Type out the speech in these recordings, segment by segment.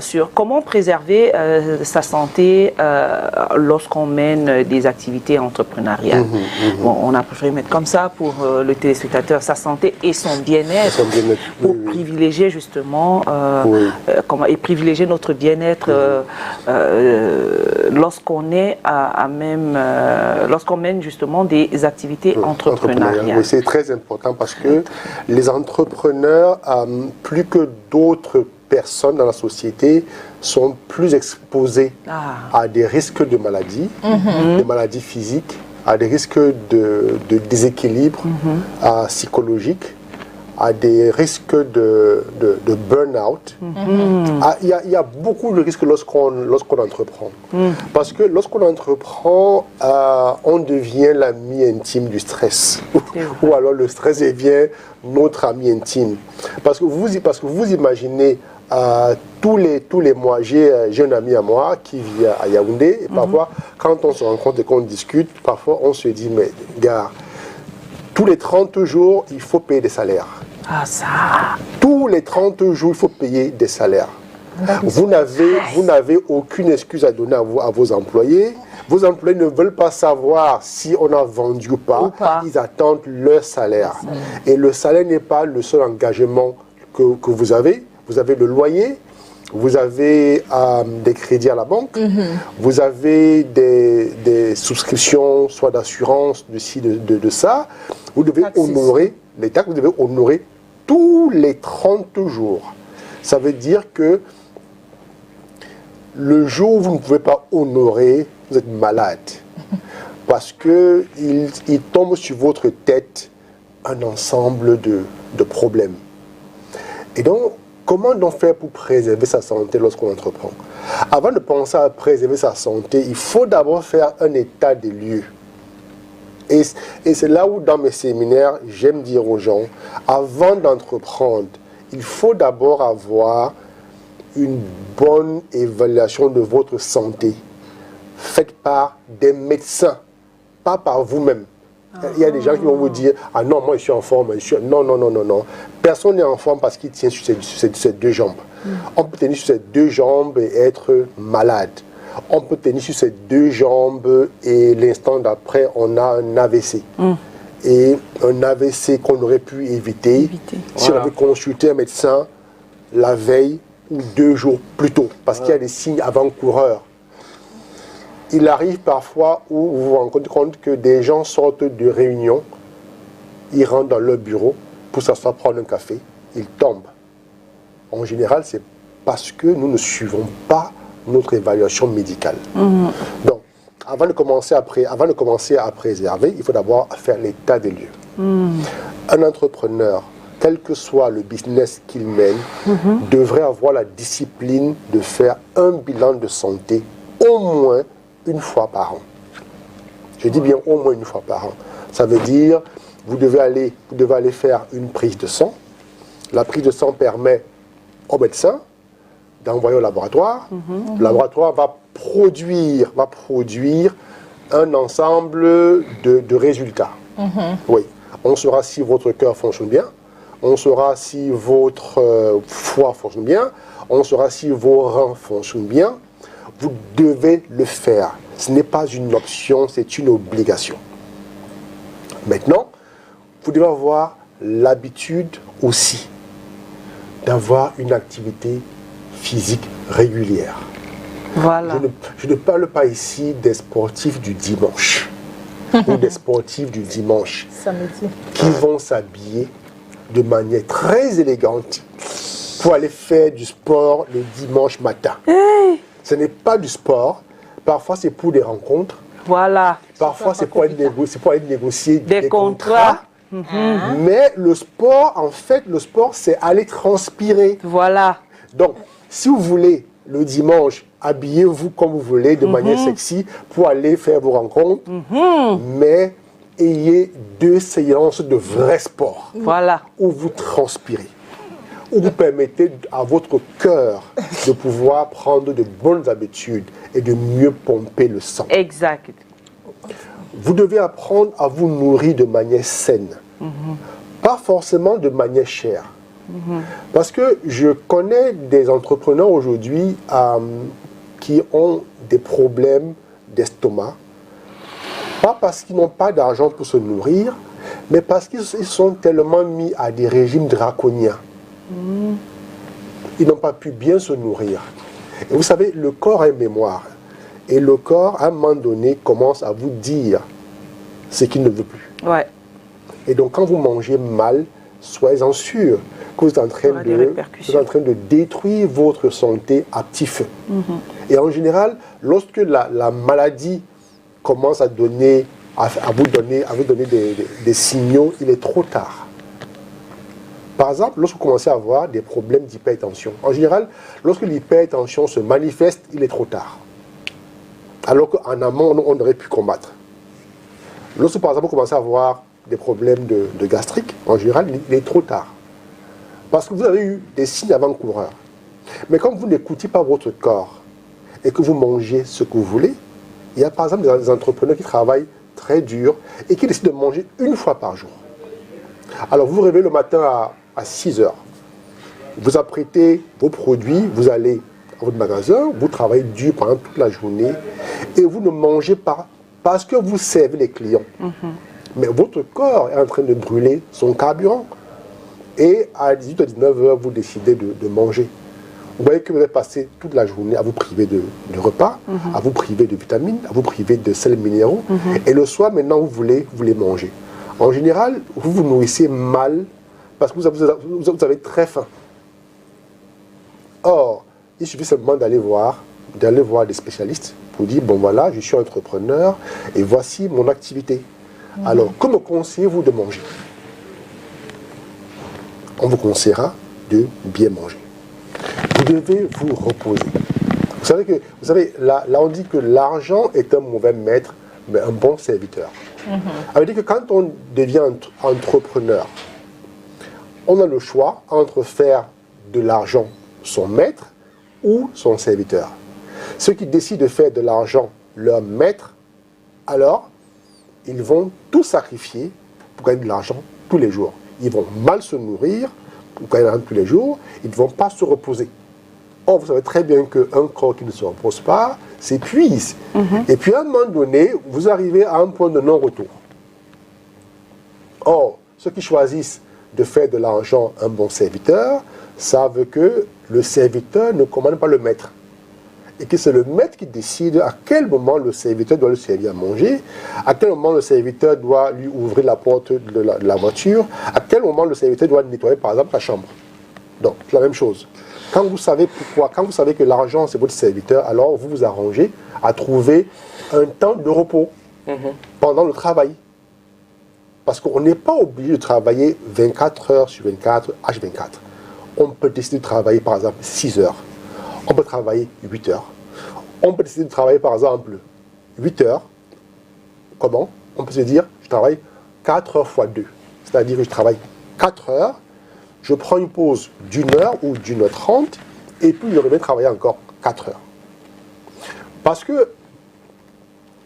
sur comment préserver sa santé lorsqu'on mène des activités entrepreneuriales. Bon, on a préféré mettre comme ça pour le téléspectateur, sa santé et son bien-être, pour privilégier justement et privilégier notre bien-être lorsqu'on est lorsqu'on mène justement des activités entrepreneuriales. Oui, c'est très important parce que les entrepreneurs, plus que d'autres personnes dans la société, sont plus exposés à des risques de maladies, des maladies physiques, à des risques de déséquilibre psychologique, à des risques de burn-out. Il y a beaucoup de risques lorsqu'on entreprend. Parce que lorsqu'on entreprend, on devient l'ami intime du stress. Ou alors le stress devient notre ami intime. Parce que vous imaginez, tous les mois, j'ai un ami à moi qui vit à Yaoundé. Et parfois, quand on se rencontre et qu'on discute, parfois on se dit, mais gars, tous les 30 jours, il faut payer des salaires. Ah, ça. Tous les 30 jours, il faut payer des salaires. Vous n'avez aucune excuse à donner à vos employés. Vos employés ne veulent pas savoir si on a vendu ou pas. Ils attendent leur salaire. Et le salaire n'est pas le seul engagement que vous avez. Vous avez le loyer, vous avez des crédits à la banque, vous avez des souscriptions, soit d'assurance, de ci, de ça. Vous devez honorer les taxes, vous devez honorer tous les 30 jours. Ça veut dire que le jour où vous ne pouvez pas honorer, vous êtes malade. Parce qu'il tombe sur votre tête un ensemble de problèmes. Et donc, comment donc faire pour préserver sa santé lorsqu'on entreprend? Avant de penser à préserver sa santé, il faut d'abord faire un état des lieux. Et c'est là où, dans mes séminaires, j'aime dire aux gens, avant d'entreprendre, il faut d'abord avoir une bonne évaluation de votre santé, faite par des médecins, pas par vous-même. Il y a des gens qui vont vous dire, ah non, moi je suis en forme. Non. Personne n'est en forme parce qu'il tient sur ses deux jambes. On peut tenir sur ses deux jambes et être malade. On peut tenir sur ses deux jambes et l'instant d'après, on a un AVC. Et un AVC qu'on aurait pu éviter si on avait consulté un médecin la veille ou 2 jours plus tôt. Parce qu'il y a des signes avant-coureurs. Il arrive parfois où vous vous rendez compte que des gens sortent de réunion, ils rentrent dans leur bureau pour s'asseoir prendre un café, ils tombent. En général, c'est parce que nous ne suivons pas notre évaluation médicale. Donc, avant de commencer à préserver, il faut d'abord faire l'état des lieux. Un entrepreneur, quel que soit le business qu'il mène, devrait avoir la discipline de faire un bilan de santé au moins une fois par an. Je dis bien au moins une fois par an. Ça veut dire, vous devez aller faire une prise de sang. La prise de sang permet au médecin d'envoyer au laboratoire. Le laboratoire va produire un ensemble de résultats. Oui. On saura si votre cœur fonctionne bien. On saura si votre foie fonctionne bien. On saura si vos reins fonctionnent bien. Vous devez le faire. Ce n'est pas une option, c'est une obligation. Maintenant, vous devez avoir l'habitude aussi d'avoir une activité physique régulière. Voilà. Je ne parle pas ici des sportifs du dimanche ou des sportifs du dimanche qui vont s'habiller de manière très élégante pour aller faire du sport le dimanche matin. Ce n'est pas du sport. Parfois, c'est pour des rencontres. Voilà. Parfois, c'est pour aller négocier des contrats. Mais le sport, en fait, c'est aller transpirer. Voilà. Donc, si vous voulez, le dimanche, habillez-vous comme vous voulez, de manière sexy, pour aller faire vos rencontres. Mais ayez 2 séances de vrai sport. Voilà. Où vous transpirez. Où vous permettez à votre cœur de pouvoir prendre de bonnes habitudes et de mieux pomper le sang. Exact. Vous devez apprendre à vous nourrir de manière saine. Pas forcément de manière chère. Parce que je connais des entrepreneurs aujourd'hui qui ont des problèmes d'estomac, pas parce qu'ils n'ont pas d'argent pour se nourrir, mais parce qu'ils sont tellement mis à des régimes draconiens. Ils n'ont pas pu bien se nourrir. Et vous savez, le corps a une mémoire. Et le corps, à un moment donné, commence à vous dire ce qu'il ne veut plus. Ouais. Et donc, quand vous mangez mal, soyez-en sûr que vous êtes en train de détruire votre santé à petit feu. Et en général, lorsque la maladie commence à vous donner des signaux, il est trop tard. Par exemple, lorsque vous commencez à avoir des problèmes d'hypertension, en général, lorsque l'hypertension se manifeste, il est trop tard. Alors qu'en amont, on aurait pu combattre. Lorsque, par exemple, vous commencez à avoir des problèmes de gastrique, en général, il est trop tard. Parce que vous avez eu des signes avant-coureurs. Mais quand vous n'écoutez pas votre corps et que vous mangez ce que vous voulez, il y a par exemple des entrepreneurs qui travaillent très dur et qui décident de manger une fois par jour. Alors vous vous réveillez le matin à 6 heures. Vous apprêtez vos produits, vous allez à votre magasin, vous travaillez dur pendant toute la journée et vous ne mangez pas parce que vous servez les clients. Mais votre corps est en train de brûler son carburant. Et à 18 à 19 heures, vous décidez de manger. Vous voyez que vous avez passé toute la journée à vous priver de repas, à vous priver de vitamines, à vous priver de sels minéraux. Et le soir, maintenant, vous voulez manger. En général, vous vous nourrissez mal parce que vous avez très faim. Or, il suffit simplement d'aller voir des spécialistes pour dire, bon voilà, je suis entrepreneur et voici mon activité. Alors, comment conseillez-vous de manger? On vous conseillera de bien manger. Vous devez vous reposer. Vous savez, là on dit que l'argent est un mauvais maître, mais un bon serviteur. Ça veut dire que quand on devient entrepreneur, on a le choix entre faire de l'argent son maître ou son serviteur. Ceux qui décident de faire de l'argent leur maître, alors ils vont tout sacrifier pour gagner de l'argent tous les jours. Ils vont mal se nourrir pour gagner de l'argent tous les jours. Ils ne vont pas se reposer. Or, vous savez très bien qu'un corps qui ne se repose pas s'épuise. Et puis, à un moment donné, vous arrivez à un point de non-retour. Or, ceux qui choisissent de faire de l'argent un bon serviteur savent que le serviteur ne commande pas le maître. Et que c'est le maître qui décide à quel moment le serviteur doit le servir à manger, à quel moment le serviteur doit lui ouvrir la porte de la voiture, à quel moment le serviteur doit nettoyer par exemple la chambre. Donc, c'est la même chose. Quand vous savez pourquoi, quand vous savez que l'argent c'est votre serviteur, alors vous vous arrangez à trouver un temps de repos pendant le travail. Parce qu'on n'est pas obligé de travailler 24 heures sur 24, H24. On peut décider de travailler par exemple 6 heures. On peut travailler 8 heures. On peut décider de travailler par exemple 8 heures. Comment? On peut se dire, je travaille 4 heures fois 2. C'est-à-dire que je travaille 4 heures, je prends une pause d'1 heure ou d'1 heure 30, et puis je reviens travailler encore 4 heures. Parce que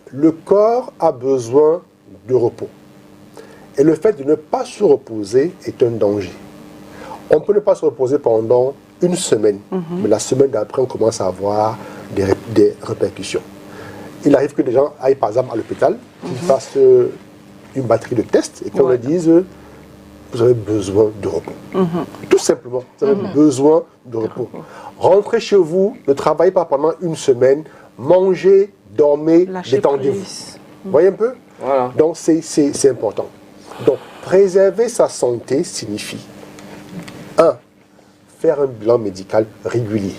le corps a besoin de repos. Et le fait de ne pas se reposer est un danger. On peut ne pas se reposer pendant une semaine, mais la semaine d'après, on commence à avoir des répercussions. Il arrive que des gens aillent par exemple à l'hôpital, qu'ils fassent une batterie de tests et qu'on leur dise vous avez besoin de repos. Tout simplement, vous avez besoin de repos. Rentrez chez vous, ne travaillez pas pendant une semaine, mangez, dormez, détendez-vous. Vous voyez un peu? Voilà. Donc c'est important. Donc préserver sa santé signifie 1. Faire un bilan médical régulier.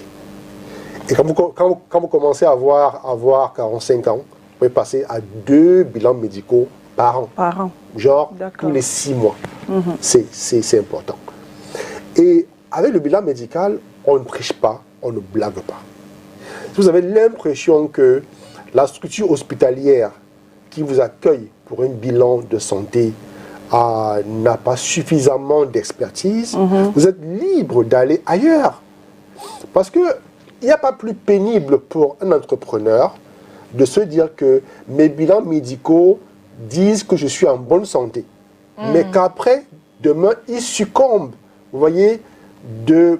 Et quand vous commencez à avoir 45 ans, vous pouvez passer à 2 bilans médicaux par an. Genre tous les 6 mois. C'est important. Et avec le bilan médical, on ne triche pas, on ne blague pas. Si vous avez l'impression que la structure hospitalière qui vous accueille pour un bilan de santé n'a pas suffisamment d'expertise, vous êtes libre d'aller ailleurs. Parce qu'il n'y a pas plus pénible pour un entrepreneur de se dire que mes bilans médicaux disent que je suis en bonne santé. Mais qu'après, demain, il succombe. Vous voyez, d'une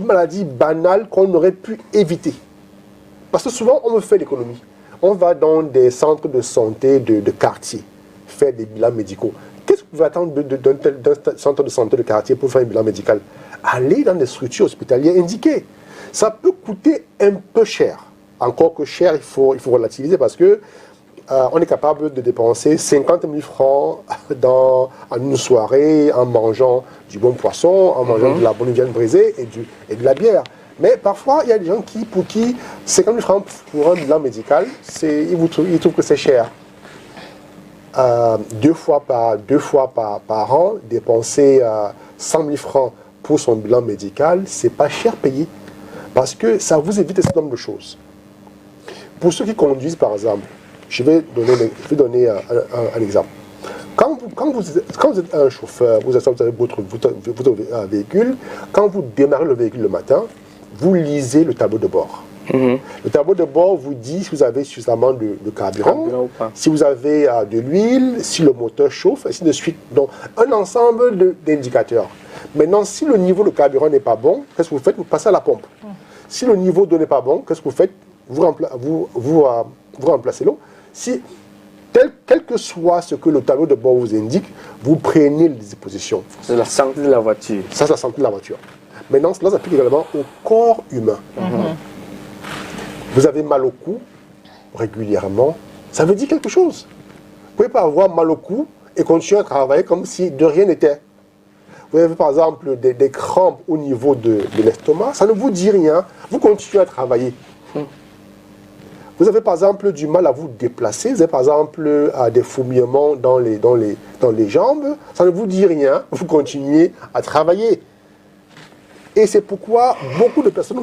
maladie banale qu'on aurait pu éviter. Parce que souvent, on me fait l'économie. On va dans des centres de santé de quartier, faire des bilans médicaux. Qu'est-ce que vous pouvez attendre d'un centre de santé de quartier pour faire un bilan médical? Allez dans des structures hospitalières indiquées. Ça peut coûter un peu cher. Encore que cher, il faut relativiser parce que on est capable de dépenser 50 000 francs en une soirée en mangeant du bon poisson, en mangeant de la bonne viande brisée et de la bière. Mais parfois, il y a des gens pour qui 50 000 francs pour un bilan médical, ils trouvent que c'est cher. Deux fois par an, dépenser 100 000 francs pour son bilan médical, c'est pas cher payé. Parce que ça vous évite un certain nombre de choses. Pour ceux qui conduisent, par exemple, je vais donner un exemple. Quand vous êtes un chauffeur, vous avez votre véhicule, quand vous démarrez le véhicule le matin, vous lisez le tableau de bord. Le tableau de bord vous dit si vous avez suffisamment de carburant, si vous avez de l'huile, si le moteur chauffe, ainsi de suite. Donc, un ensemble d'indicateurs. Maintenant, si le niveau de carburant n'est pas bon, qu'est-ce que vous faites? Vous passez à la pompe. Si le niveau d'eau n'est pas bon, qu'est-ce que vous faites? Vous remplacez l'eau. Si, quel que soit ce que le tableau de bord vous indique, vous prenez les dispositions. C'est la santé de la voiture. Ça, c'est la santé de la voiture. Maintenant, cela s'applique également au corps humain. Vous avez mal au cou régulièrement, ça veut dire quelque chose. Vous ne pouvez pas avoir mal au cou et continuer à travailler comme si de rien n'était. Vous avez par exemple des crampes au niveau de l'estomac, ça ne vous dit rien, vous continuez à travailler. Vous avez par exemple du mal à vous déplacer, vous avez par exemple des fourmillements dans les jambes, ça ne vous dit rien, vous continuez à travailler. Et c'est pourquoi beaucoup de personnes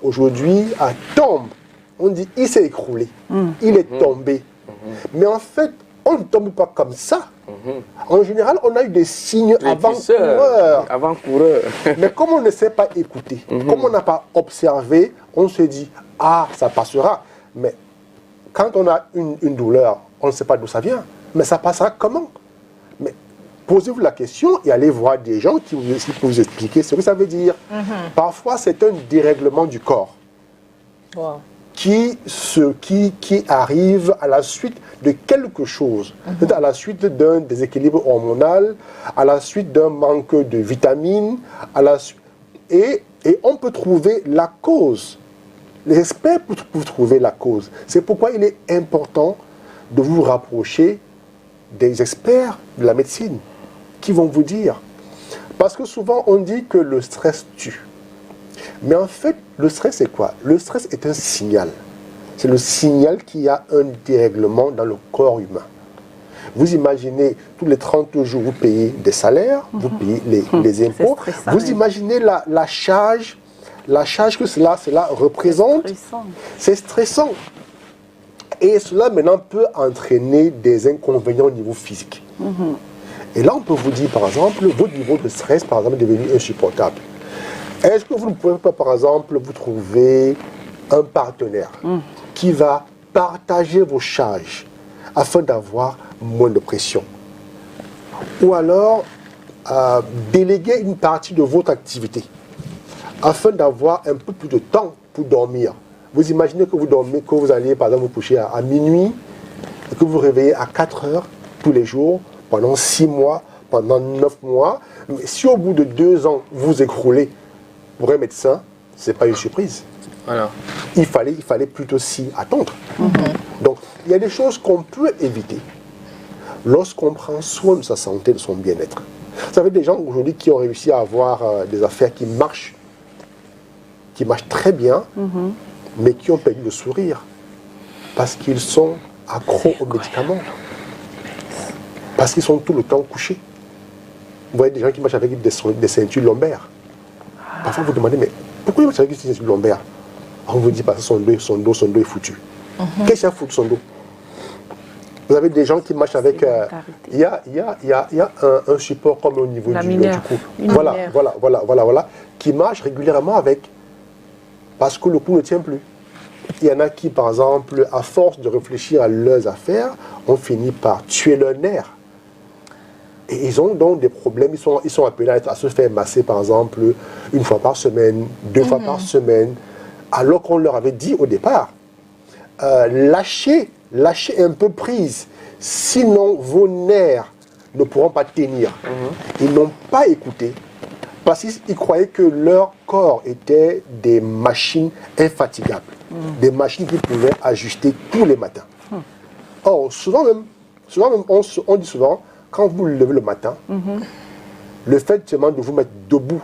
aujourd'hui tombent. On dit, il s'est écroulé, il est tombé. Mais en fait, on ne tombe pas comme ça. En général, on a eu des signes avant-coureurs. Mais comme on ne sait pas écouter, comme on n'a pas observé, on se dit, ah, ça passera. Mais quand on a une douleur, on ne sait pas d'où ça vient. Mais ça passera comment? Mais posez-vous la question et allez voir des gens qui peuvent vous expliquer ce que ça veut dire. Parfois, c'est un dérèglement du corps qui arrive à la suite de quelque chose, à la suite d'un déséquilibre hormonal, à la suite d'un manque de vitamines, et on peut trouver la cause. Les experts peuvent trouver la cause. C'est pourquoi il est important de vous rapprocher des experts de la médecine qui vont vous dire. Parce que souvent, on dit que le stress tue. Mais en fait, le stress, c'est quoi? Le stress est un signal. C'est le signal qu'il y a un dérèglement dans le corps humain. Vous imaginez, tous les 30 jours, vous payez des salaires, vous payez les impôts. Vous imaginez la charge que cela représente. C'est stressant. Et cela, maintenant, peut entraîner des inconvénients au niveau physique. Et là, on peut vous dire, par exemple, votre niveau de stress, par exemple, est devenu insupportable. Est-ce que vous ne pouvez pas, par exemple, vous trouver un partenaire qui va partager vos charges afin d'avoir moins de pression? Ou alors, déléguer une partie de votre activité afin d'avoir un peu plus de temps pour dormir. Vous imaginez que vous dormez, que vous allez, par exemple, vous coucher à minuit et que vous vous réveillez à 4 heures tous les jours pendant 6 mois, pendant 9 mois. Mais si au bout de 2 ans, vous vous écroulez, pour un médecin, ce n'est pas une surprise. Voilà. Il fallait plutôt s'y attendre. Donc, il y a des choses qu'on peut éviter lorsqu'on prend soin de sa santé, de son bien-être. Vous savez, des gens aujourd'hui qui ont réussi à avoir des affaires qui marchent très bien, mais qui ont perdu le sourire parce qu'ils sont accros aux médicaments, parce qu'ils sont tout le temps couchés. Vous voyez des gens qui marchent avec des ceintures lombaires. Parfois, vous demandez, mais pourquoi ils marchent avec des ceintures lombaires? On vous dit, parce que son dos est foutu. Qu'est-ce qui a foutu son dos? Vous avez des gens qui marchent avec... Il y a un support comme au niveau du cou. Voilà. Qui marchent régulièrement avec, parce que le cou ne tient plus. Il y en a qui, par exemple, à force de réfléchir à leurs affaires, ont fini par tuer leur nerf. Et ils ont donc des problèmes, ils sont appelés à se faire masser, par exemple, une fois par semaine, 2 fois par semaine, alors qu'on leur avait dit au départ, lâchez un peu prise, sinon vos nerfs ne pourront pas tenir. Ils n'ont pas écouté, parce qu'ils croyaient que leur corps était des machines infatigables, des machines qu'ils pouvaient ajuster tous les matins. Or, souvent même on dit souvent, quand vous levez le matin, le fait seulement de vous mettre debout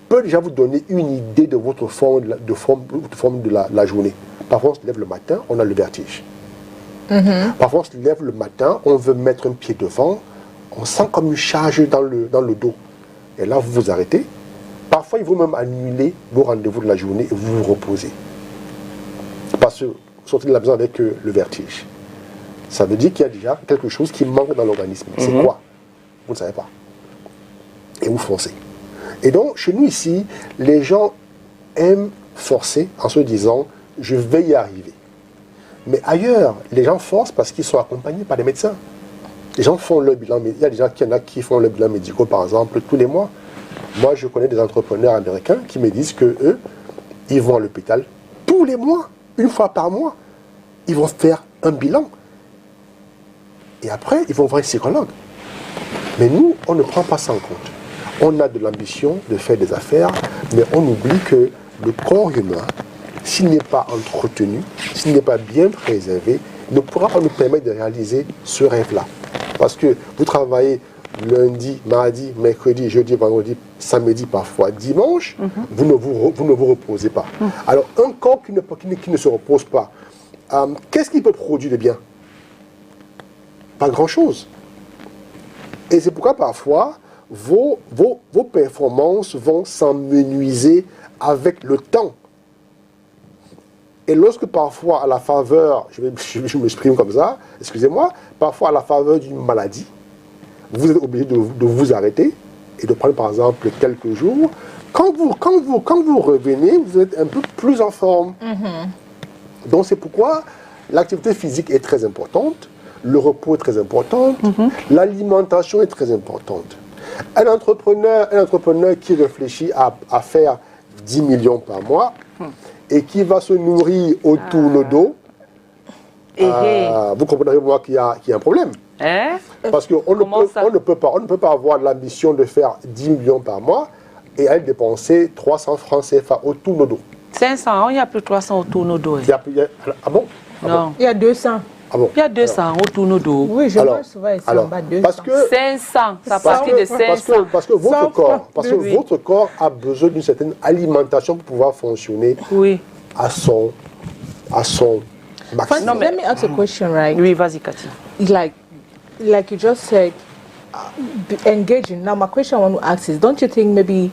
peut déjà vous donner une idée de votre forme de la journée. Parfois, on se lève le matin, on a le vertige. Parfois, on se lève le matin, on veut mettre un pied devant, on sent comme une charge dans le dos. Et là, vous vous arrêtez. Parfois, il faut même annuler vos rendez-vous de la journée et vous vous reposez. Parce que vous sortez de la maison avec le vertige. Ça veut dire qu'il y a déjà quelque chose qui manque dans l'organisme. C'est quoi? Vous ne savez pas. Et vous forcez. Et donc, chez nous ici, les gens aiment forcer en se disant « je vais y arriver ». Mais ailleurs, les gens forcent parce qu'ils sont accompagnés par des médecins. Les gens font le bilan, il y a des gens qui font le bilan médical, par exemple, tous les mois. Moi, je connais des entrepreneurs américains qui me disent qu'eux, ils vont à l'hôpital tous les mois, une fois par mois. Ils vont faire un bilan. Et après, ils vont voir un psychologue. Mais nous, on ne prend pas ça en compte. On a de l'ambition de faire des affaires, mais on oublie que le corps humain, s'il n'est pas entretenu, s'il n'est pas bien préservé, ne pourra pas nous permettre de réaliser ce rêve-là. Parce que vous travaillez lundi, mardi, mercredi, jeudi, vendredi, samedi, parfois dimanche, vous ne vous reposez pas. Alors, un corps qui ne se repose pas, qu'est-ce qu'il peut produire de bien? Pas grand-chose. Et c'est pourquoi parfois, vos performances vont s'amenuiser avec le temps. Et lorsque parfois, à la faveur, je m'exprime comme ça, excusez-moi, parfois à la faveur d'une maladie, vous êtes obligé de vous arrêter et de prendre par exemple quelques jours. Quand vous revenez, vous êtes un peu plus en forme. Donc c'est pourquoi l'activité physique est très importante, le repos est très important, l'alimentation est très importante. Un entrepreneur qui réfléchit à faire 10 millions par mois et qui va se nourrir au tourne-dos, vous comprenez moi qu'il y a un problème. Parce qu'on ne peut pas avoir l'ambition de faire 10 millions par mois et aller dépenser 300 francs CFA au tourne-dos. 500, il n'y a plus 300 au tourne-dos. Ah bon? Non. Il y a 200. Ah bon? Il y a 200 au tourne-dos. Oui, je vois souvent ici en bas 200. Parce que 500, ça part de 500. Parce que votre corps a besoin d'une certaine alimentation pour pouvoir fonctionner à son maximum. Let me ask a question, right? Oui, vas-y, Cathy. Like you just said, engaging. Now, my question I want to ask is, don't you think maybe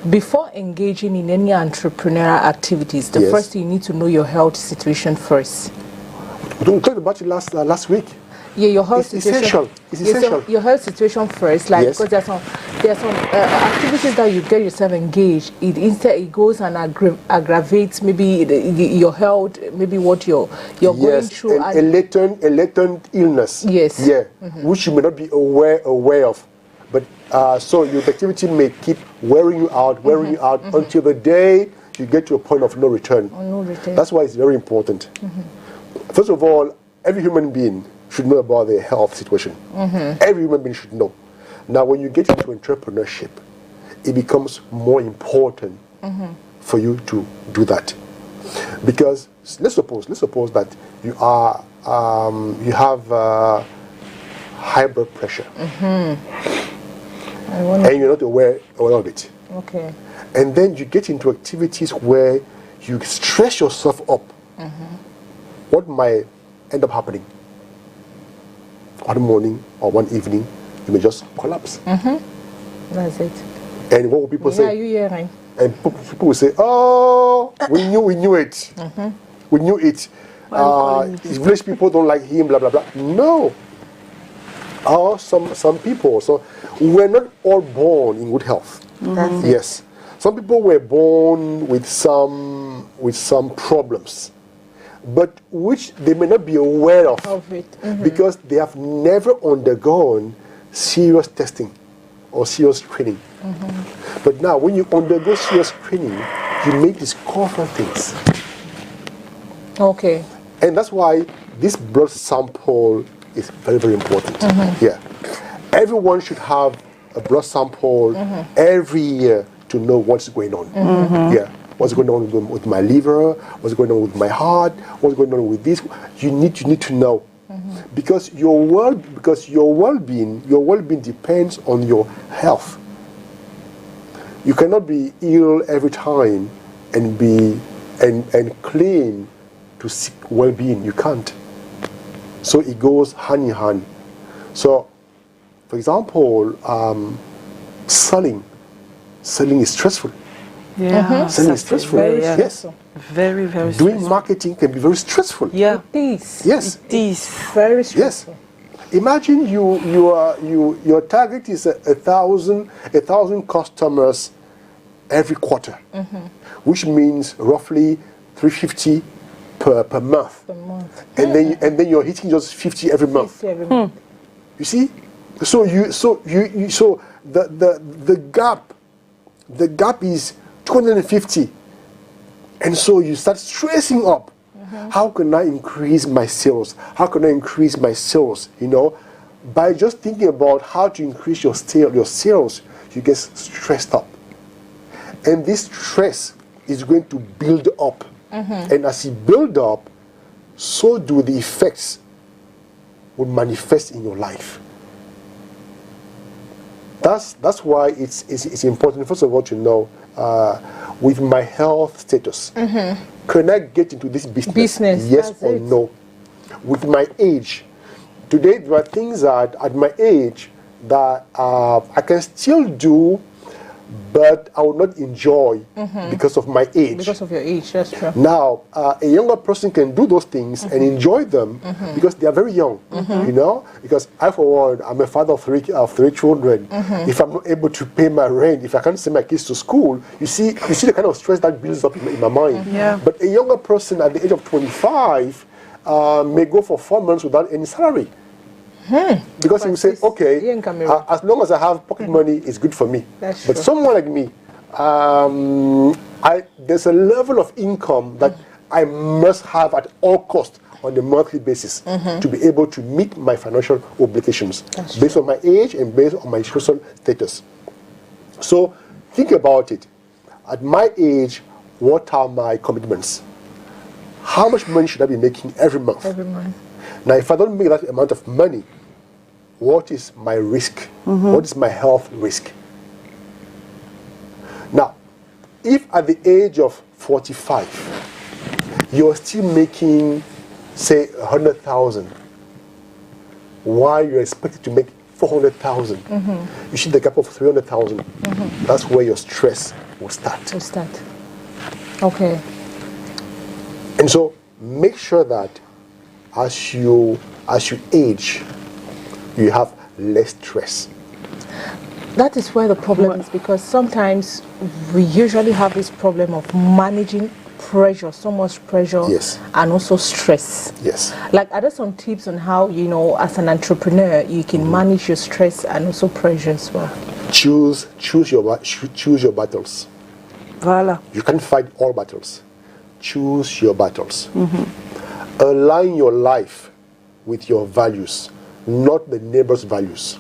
before engaging in any entrepreneurial activities, the first thing you need to know your health situation first? We talked about it last week. Yeah, your health situation. It's essential. Your health situation first, like because there's some activities that you get yourself engaged. It goes and aggravates maybe your health, maybe what you're going through. A latent illness. Yes. Yeah, which you may not be aware of, but so your activity may keep wearing you out until the day you get to a point of no return. That's why it's very important. First of all, every human being should know about their health situation. Every human being should know. Now, when you get into entrepreneurship, it becomes more important for you to do that. Because let's suppose that you have high blood pressure, and you're not aware of it. Okay. And then you get into activities where you stress yourself up. What might end up happening? One morning or one evening, you may just collapse. That's it. And what will people say? Yeah, you hearing? And people will say, "Oh, we knew it. We knew it. Village people don't like him. Blah blah blah." No. Some people. So we're not all born in good health. That's it. Yes, some people were born with some problems, but which they may not be aware of it. because they have never undergone serious testing or serious training. But now, when you undergo serious training, you may discover things. Okay. And that's why this blood sample is very, very important. Yeah. Everyone should have a blood sample every year to know what's going on. Yeah. What's going on with my liver? What's going on with my heart? What's going on with this? You need to know. Because your well-being depends on your health. You cannot be ill every time and claim to seek well-being. You can't. So it goes hand in hand. So, for example, selling is stressful. Yeah. Selling is stressful. Yes. Very, very Doing stressful. marketing can be very stressful. Yeah. This. Yes. It is. Very Yes. stressful. Imagine your target is a thousand customers every quarter, which means roughly 350 per month. Per month. And then you're hitting just 50 every month. 50 every month. You see? So the gap is 250. And so you start stressing up. How can I increase my sales? How can I increase my sales? You know, by just thinking about how to increase your sales, you get stressed up. And this stress is going to build up. And as it builds up, so do the effects will manifest in your life. That's why it's important, first of all, to know with my health status, can I get into this business? Yes or no? With my age, today there are things that at my age that I can still do, but I will not enjoy because of my age. Because of your age, that's true. Now, a younger person can do those things and enjoy them because they are very young, you know? Because I, for one, I'm a father of three children. If I'm not able to pay my rent, if I can't send my kids to school, you see the kind of stress that builds up in my mind. Yeah. But a younger person at the age of 25 may go for 4 months without any salary. Because he will say, okay, as long as I have pocket money, it's good for me. That's but true. someone like me, there's a level of income that I must have at all costs on a monthly basis to be able to meet my financial obligations based on my age and based on my social status. So think about it. At my age, what are my commitments? How much money should I be making every month? Every month. Now, if I don't make that amount of money, what is my risk? What is my health risk? Now, if at the age of 45, you're still making, say, 100,000, while you're expected to make 400,000, you see the gap of 300,000. That's where your stress will start. To start. Okay. And so, make sure that as you age, you have less stress. That is where the problem is, because sometimes we usually have this problem of managing pressure, so much pressure, Yes. and also stress. Yes. Like, are there some tips on how, you know, as an entrepreneur, you can manage your stress and also pressure as well? Choose your battles. Voilà. You can't fight all battles. Choose your battles. Align your life with your values, not the neighbor's values.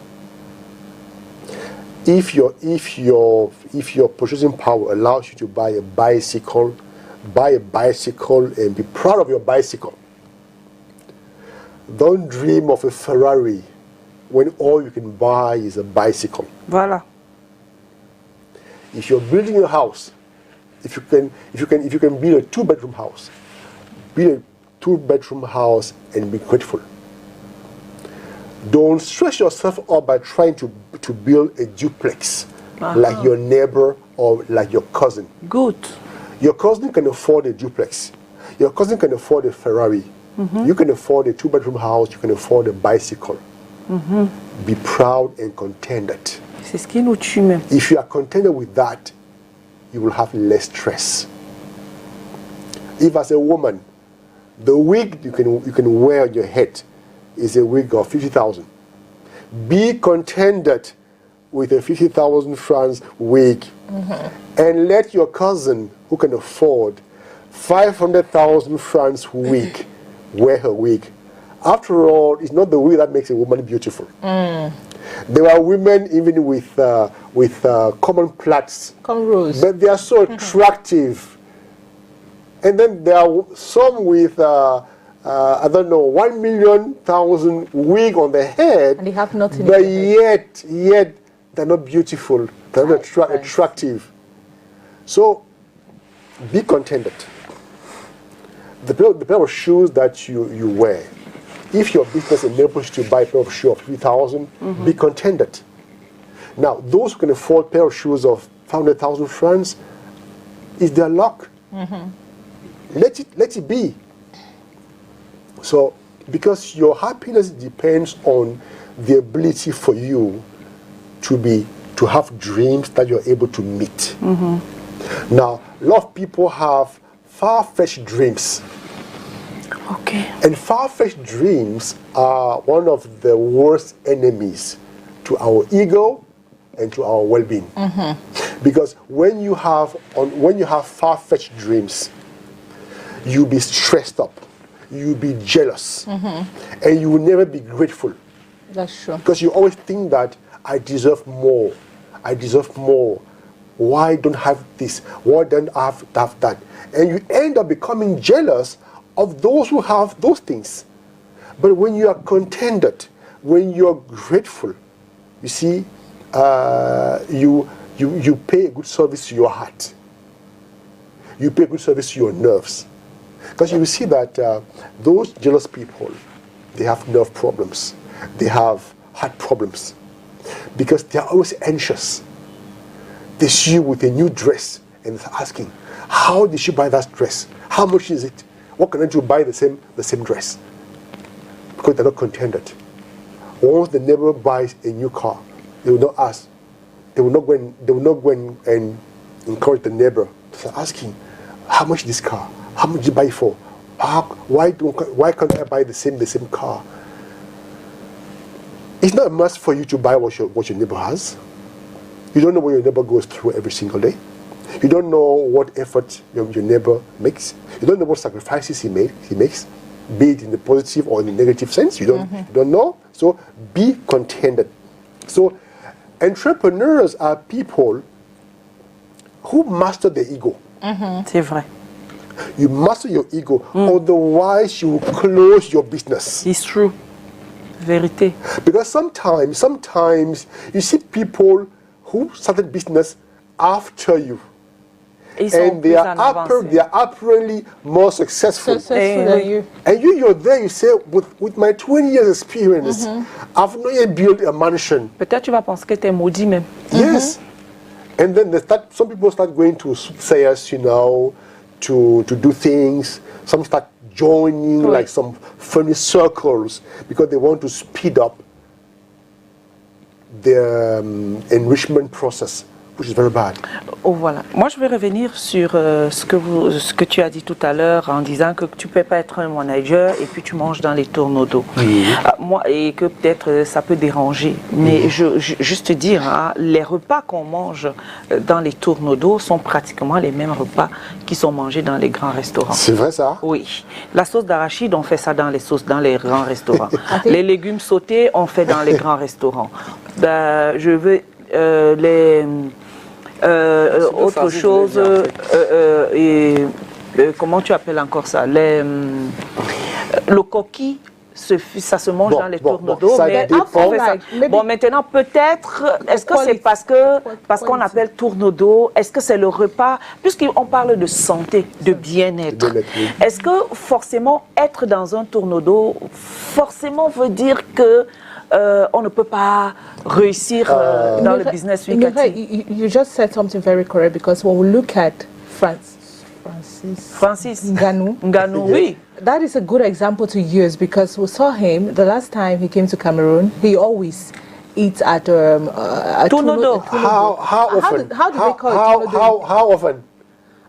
If your purchasing power allows you to buy a bicycle and be proud of your bicycle. Don't dream of a Ferrari when all you can buy is a bicycle. Voilà. If you're building a house, if you can build a 2-bedroom house, build a 2-bedroom house and be grateful. Don't stress yourself up by trying to build a duplex like your neighbor or like your cousin. Good. Your cousin can afford a duplex. Your cousin can afford a Ferrari. You can afford a 2-bedroom house. You can afford a bicycle. Be proud and contented. C'est ce qui nous tue même. If you are contented with that, you will have less stress. If as a woman, the wig you can wear on your head is a wig of 50,000. Be contented with a 50,000 francs wig, and let your cousin, who can afford 500,000 francs wig, wear her wig. After all, it's not the wig that makes a woman beautiful. There are women even with common plaits, but they are so attractive. And then there are some with I don't know, 1,000,000 wig on their head, and they have nothing. But yet they're not beautiful. They're not attractive. So be contented. The pair of shoes that you wear, if your business enables you to buy a pair of shoes of 3,000, be contented. Now, those who can afford a pair of shoes of 500,000 francs, is their luck. Let it be. So, because your happiness depends on the ability for you to have dreams that you're able to meet. Now, a lot of people have far-fetched dreams. Okay. And far-fetched dreams are one of the worst enemies to our ego and to our well-being. Because when you have far-fetched dreams, you'll be stressed up, you'll be jealous, and you will never be grateful. That's true. Because you always think that I deserve more. I deserve more. Why don't I have this? Why don't I have that? And you end up becoming jealous of those who have those things. But when you are contented, when you're grateful, you see, you pay a good service to your heart. You pay good service to your nerves. Because you will see that those jealous people, they have nerve problems. They have heart problems. Because they are always anxious. They see you with a new dress and they're asking, how did she buy that dress? How much is it? What can I do to buy the same dress? Because they're not contented. Once the neighbor buys a new car, they will not ask. They will not go and encourage the neighbor to start asking, how much is this car? How much did you buy it for? Why can't I buy the same car? It's not a must for you to buy what your neighbor has. You don't know what your neighbor goes through every single day. You don't know what effort your neighbor makes. You don't know what sacrifices he makes, be it in the positive or in the negative sense. You don't know. So be contented. So entrepreneurs are people who master their ego. C'est vrai. You master your ego, otherwise you will close your business. It's true. Vérité. Because sometimes you see people who started business after you. And they are apparently more successful. Than you. And you're there, you say, with my 20 years experience, I've not yet built a mansion. Peut-être tu vas penser que t'es maudit même. Yes. And then some people start going to soothsayers, to do things. Some start joining like some funny circles because they want to speed up their enrichment process, which is very bad. Oh, voilà. Moi, je vais revenir sur ce que tu as dit tout à l'heure en disant que tu ne peux pas être un manager et puis tu manges dans les tourneaux d'eau. Moi, et que peut-être ça peut déranger. Mais juste dire, les repas qu'on mange dans les tourneaux d'eau sont pratiquement les mêmes repas qui sont mangés dans les grands restaurants. C'est vrai ça? Oui. La sauce d'arachide, on fait ça dans les grands restaurants. Les légumes sautés, on fait dans les grands restaurants. Je veux autre chose, comment tu appelles encore ça? Le coquille, ça se mange dans les tourneaux d'eau. Bon, maintenant, peut-être, est-ce que c'est parce qu'on appelle tourneau d'eau, est-ce que c'est le repas, puisqu'on parle de santé, de bien-être, est-ce que forcément être dans un tourneau d'eau, forcément veut dire que on ne peut pas réussir dans le business week-end? You just said something very correct, because when we look at Francis Ngannou, oui. That is a good example to use, because we saw him the last time he came to Cameroon. He always eats at tourneau d'eau. How often? How do they call it? How often?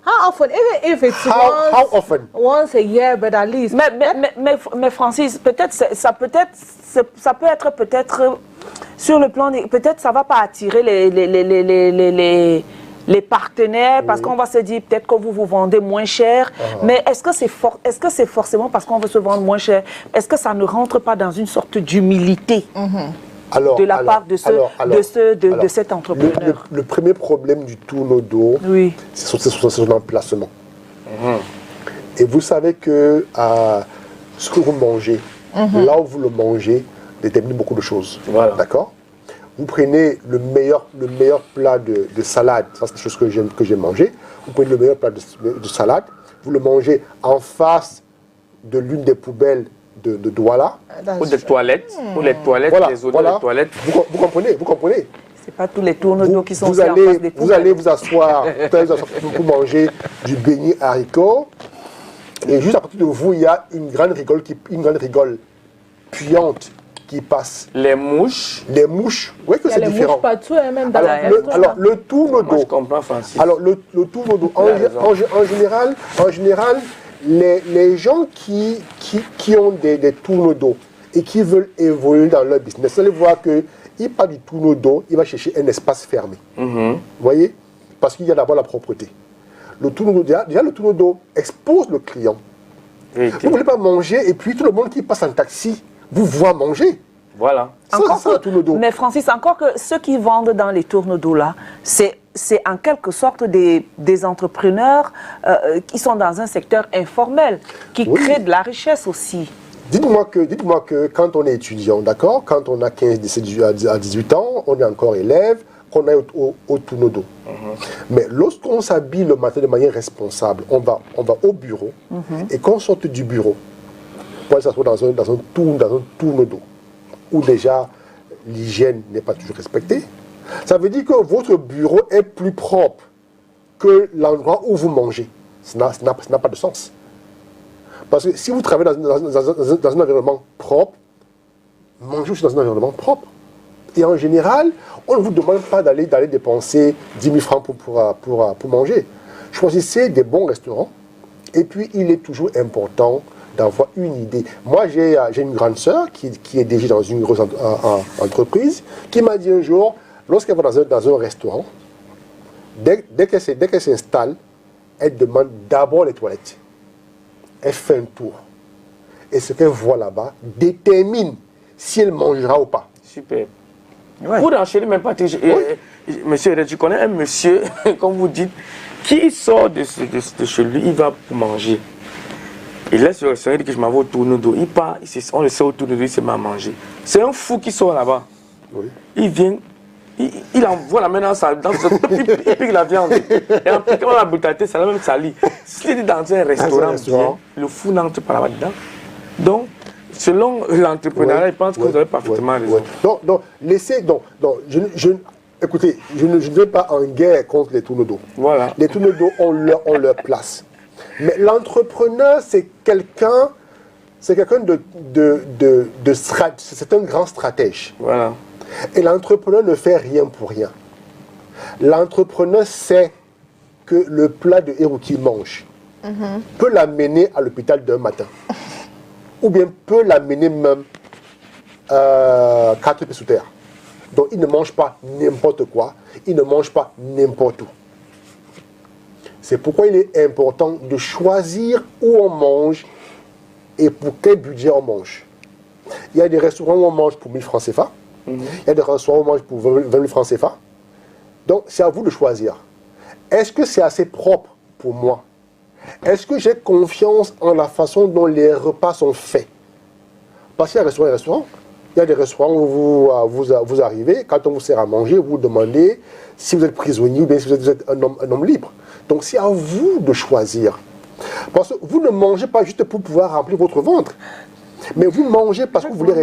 How often? Even if it's How often? once a year, but at least. Mais Francis, peut-être ça peut être peut-être sur le plan peut-être ça va pas attirer les partenaires parce qu'on va se dire peut-être que vous vous vendez moins cher. Mais est-ce que c'est forcément parce qu'on veut se vendre moins cher? Est-ce que ça ne rentre pas dans une sorte d'humilité de la part de cet entrepreneur? Le premier problème du tourne-dos, oui, c'est son emplacement. Et vous savez que ce que vous mangez, là où vous le mangez, détermine beaucoup de choses. Voilà. D'accord? Vous prenez le meilleur plat de salade, ça c'est quelque chose que j'ai mangé. Vous prenez le meilleur plat de salade, vous le mangez en face de l'une des poubelles de Douala. Ou des toilettes, ou les toilettes, Voilà, les odeurs voilà. des toilettes. Vous comprenez? c'est pas tous les tourne-dos qui sont Vous faits en face des vous allez vous asseoir pour manger du beignet haricot. Et juste à côté de vous, il y a une grande rigole puante qui passe. Les mouches. Les mouches, oui que Il y a c'est les différent. mouches partout, et même dans Alors, la le Moi, tourne-dos. je comprends, Francis. Alors, le tourne-dos, en général, les gens qui ont des tourne-dos et qui veulent évoluer dans leur business, vous allez voir qu'il part du tourne-dos, il va chercher un espace fermé. Vous voyez? Parce qu'il y a d'abord la propreté. Le tourne-dos, déjà le tourne-dos expose le client. Vous ne voulez pas manger et puis tout le monde qui passe en taxi vous voit manger. Voilà. Ça, le tourne-dos. Mais Francis, encore que ceux qui vendent dans les tourne-dos là, c'est en quelque sorte des entrepreneurs qui sont dans un secteur informel, qui créent de la richesse aussi. Dites-moi que quand on est étudiant, d'accord, quand on a 15, 17 à 18 ans, on est encore élève, qu'on est au tourne-dos. Mais lorsqu'on s'habille le matin de manière responsable, on va au bureau et qu'on sorte du bureau pour aller s'asseoir dans un tourne-dos où déjà l'hygiène n'est pas toujours respectée, ça veut dire que votre bureau est plus propre que l'endroit où vous mangez. Ça n'a pas de sens. Parce que si vous travaillez dans un environnement propre, mangez aussi dans un environnement propre. Et en général, on ne vous demande pas d'aller dépenser 10 000 francs pour manger. Choisissez des bons restaurants. Et puis, il est toujours important d'avoir une idée. Moi, j'ai une grande sœur qui est déjà dans une grosse entreprise, qui m'a dit un jour, lorsqu'elle va dans un restaurant, dès qu'elle s'installe, elle demande d'abord les toilettes. Elle fait un tour. Et ce qu'elle voit là-bas détermine si elle mangera ou pas. Super. Ouais. Pour enchaîner, même pas, monsieur, tu connais un monsieur, comme vous dites, qui sort de chez lui, il va pour manger. Il laisse le restaurant, il dit que je m'en vais au tourne-dos. Il part, on le sait au tourne-dos, il se met à manger. C'est un fou qui sort là-bas. Oui. Il vient, il envoie la main dans il pique la viande. Et en piquant la brutalité, ça l'a même sali. S'il est dans un restaurant, bien, le fou n'entre pas là-bas dedans. Donc, selon l'entrepreneur, il pense que vous avez parfaitement raison. Donc, écoutez, je ne vais pas en guerre contre les tourne-dos. Voilà. Les tourne-dos ont leur place. Mais l'entrepreneur, c'est quelqu'un c'est un grand stratège. Voilà. Et l'entrepreneur ne fait rien pour rien. L'entrepreneur sait que le plat de héros qu'il mange peut l'amener à l'hôpital d'un matin. Ou bien peut l'amener même 4 pieds sous terre. Donc il ne mange pas n'importe quoi, il ne mange pas n'importe où. C'est pourquoi il est important de choisir où on mange et pour quel budget on mange. Il y a des restaurants où on mange pour 1000 francs CFA, il y a des restaurants où on mange pour 20 000 francs CFA. Donc c'est à vous de choisir. Est-ce que c'est assez propre pour moi? Est-ce que j'ai confiance en la façon dont les repas sont faits? Parce qu'il y a des restaurants. Il y a des restaurants où vous arrivez, quand on vous sert à manger, vous demandez si vous êtes prisonnier ou bien si vous êtes un homme libre. Donc c'est à vous de choisir. Parce que vous ne mangez pas juste pour pouvoir remplir votre ventre. Mais vous mangez parce que vous voulez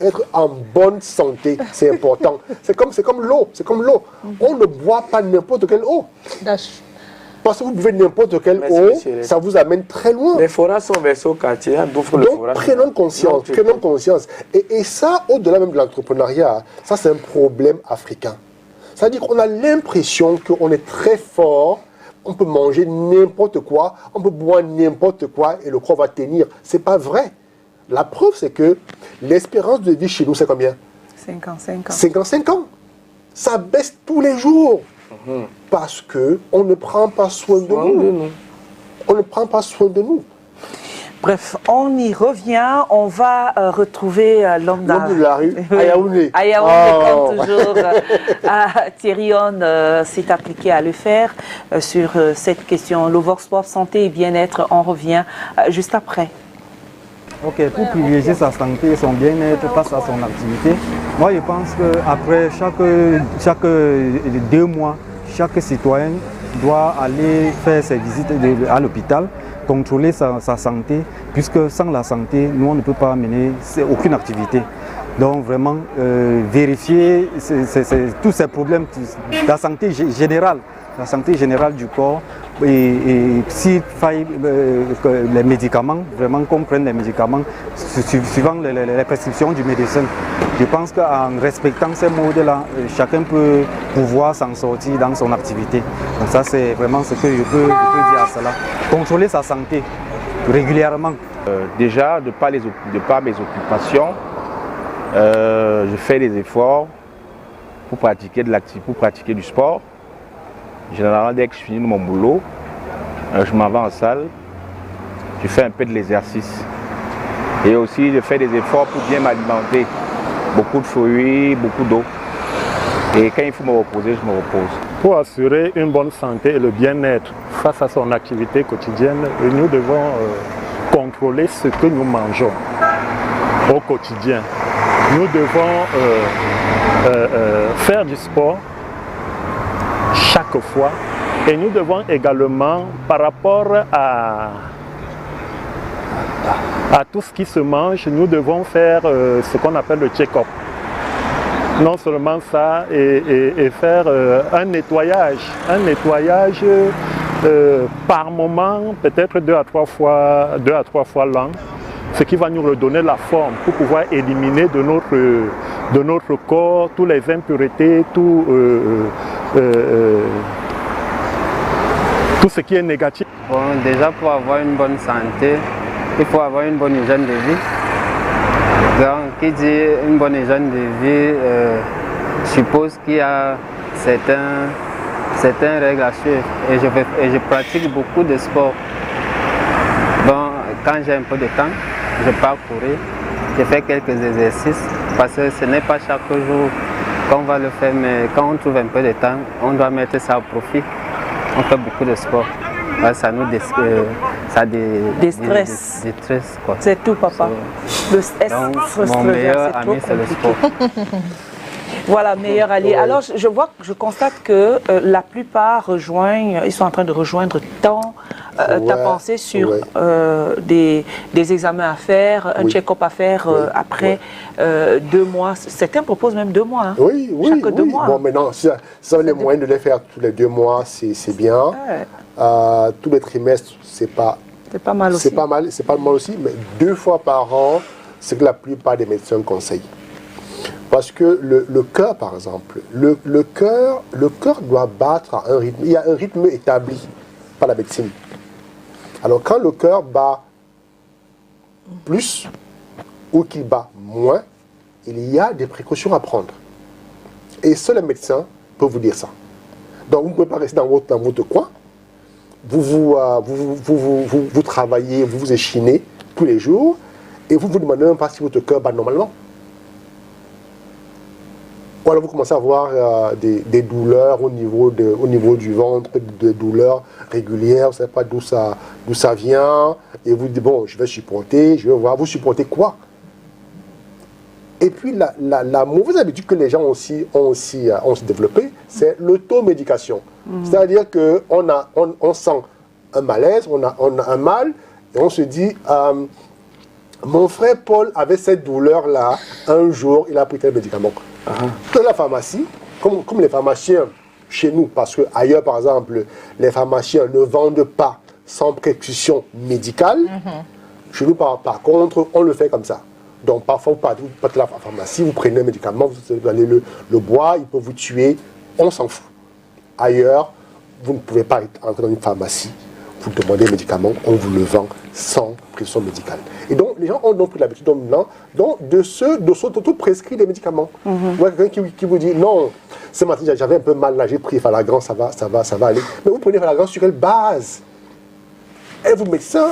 être en bonne santé. C'est important. C'est comme l'eau. On ne boit pas n'importe quelle eau. Parce que vous buvez n'importe quelle eau, ça vous amène très loin. Les forages sont versés au quartier. Donc prenons conscience. Et ça, au-delà même de l'entrepreneuriat, ça c'est un problème africain. C'est-à-dire qu'on a l'impression qu'on est très fort on peut manger n'importe quoi, on peut boire n'importe quoi et le corps va tenir. C'est pas vrai. La preuve, c'est que l'espérance de vie chez nous, c'est combien? 55 ans. 55 ans. Ça baisse tous les jours. Parce qu'on ne prend pas soin de nous. On ne prend pas soin de nous. Bref, on y revient. On va retrouver l'homme de la rue, à Yaoundé. À Yaoundé, comme toujours. Thierry On s'est appliqué à le faire sur cette question. Le Vox Pop Santé et Bien-être, on revient juste après. Ok, pour privilégier sa santé et son bien-être face à son activité, moi je pense qu'après chaque 2 mois, chaque citoyen doit aller faire ses visites à l'hôpital, contrôler sa santé, puisque sans la santé, nous on ne peut pas mener aucune activité. Donc vraiment vérifier tous ces problèmes, la santé générale du corps, et s'il faille les médicaments, vraiment qu'on prenne les médicaments suivant les prescriptions du médecin. Je pense qu'en respectant ces modes-là, chacun peut pouvoir s'en sortir dans son activité. Donc ça c'est vraiment ce que je peux dire à cela. Contrôler sa santé régulièrement. Déjà, de par mes occupations, je fais des efforts pour pratiquer du sport. Généralement, dès que je finis mon boulot, je m'en vais en salle, je fais un peu de l'exercice. Et aussi, je fais des efforts pour bien m'alimenter. Beaucoup de fruits, beaucoup d'eau. Et quand il faut me reposer, je me repose. Pour assurer une bonne santé et le bien-être face à son activité quotidienne, nous devons contrôler ce que nous mangeons au quotidien. Nous devons faire du sport chaque fois, et nous devons également, par rapport à tout ce qui se mange, nous devons faire ce qu'on appelle le check-up. Non seulement ça, et faire un nettoyage par moment, peut-être 2 à 3 fois l'an, ce qui va nous redonner la forme pour pouvoir éliminer de notre corps toutes les impuretés, tout ce qui est négatif. Bon, déjà pour avoir une bonne santé, il faut avoir une bonne hygiène de vie. Donc, qui dit une bonne hygiène de vie suppose qu'il y a certaines règles à suivre. Et je pratique beaucoup de sport. Donc, quand j'ai un peu de temps, je pars courir, je fais quelques exercices parce que ce n'est pas chaque jour qu'on va le faire, mais quand on trouve un peu de temps, on doit mettre ça au profit. On fait beaucoup de sport. Ça nous déstresse. C'est tout, papa. Le stress, mon meilleur ami, c'est le sport. Voilà, meilleur allié. Alors, je constate que la plupart ils sont en train de rejoindre ta pensée sur des examens à faire, un check-up à faire après 2 mois. Certains proposent même 2 mois. Hein. Chaque 2 mois. Bon, maintenant, si vous avez les moyens de les faire tous les 2 mois, c'est bien. Tous les trimestres, c'est pas mal aussi. C'est pas mal aussi, mais 2 fois par an, c'est que la plupart des médecins conseillent. Parce que le cœur, par exemple, le cœur doit battre à un rythme. Il y a un rythme établi par la médecine. Alors, quand le cœur bat plus ou qu'il bat moins, il y a des précautions à prendre. Et seul un médecin peut vous dire ça. Donc, vous ne pouvez pas rester dans votre coin. Vous travaillez, vous vous échinez tous les jours, et vous vous demandez même pas si votre cœur bat normalement. Ou alors vous commencez à avoir des douleurs au niveau du ventre, des douleurs régulières, vous ne savez pas d'où ça vient, et vous dites, bon, je vais supporter, je vais voir, vous supportez quoi? Et puis la mauvaise habitude que les gens ont aussi développée, c'est l'automédication. C'est-à-dire qu'on sent un malaise, on a un mal, et on se dit, mon frère Paul avait cette douleur-là, un jour, il a pris tel médicament. Dans la pharmacie, comme les pharmaciens chez nous, parce qu'ailleurs, par exemple, les pharmaciens ne vendent pas sans prescription médicale, chez nous, par contre, on le fait comme ça. Donc, parfois, vous partez de la pharmacie, vous prenez un médicament, vous allez le boire, il peut vous tuer, on s'en fout. Ailleurs, vous ne pouvez pas entrer dans une pharmacie, vous demandez un médicament, on vous le vend sans prescription médicale. Et donc, les gens ont donc pris l'habitude maintenant de s'auto-prescrire des médicaments. Quelqu'un qui vous dit, non, ce matin, j'avais un peu mal là, j'ai pris Falagram, ça va aller. Mais vous prenez Falagram sur quelle base? Êtes-vous médecin?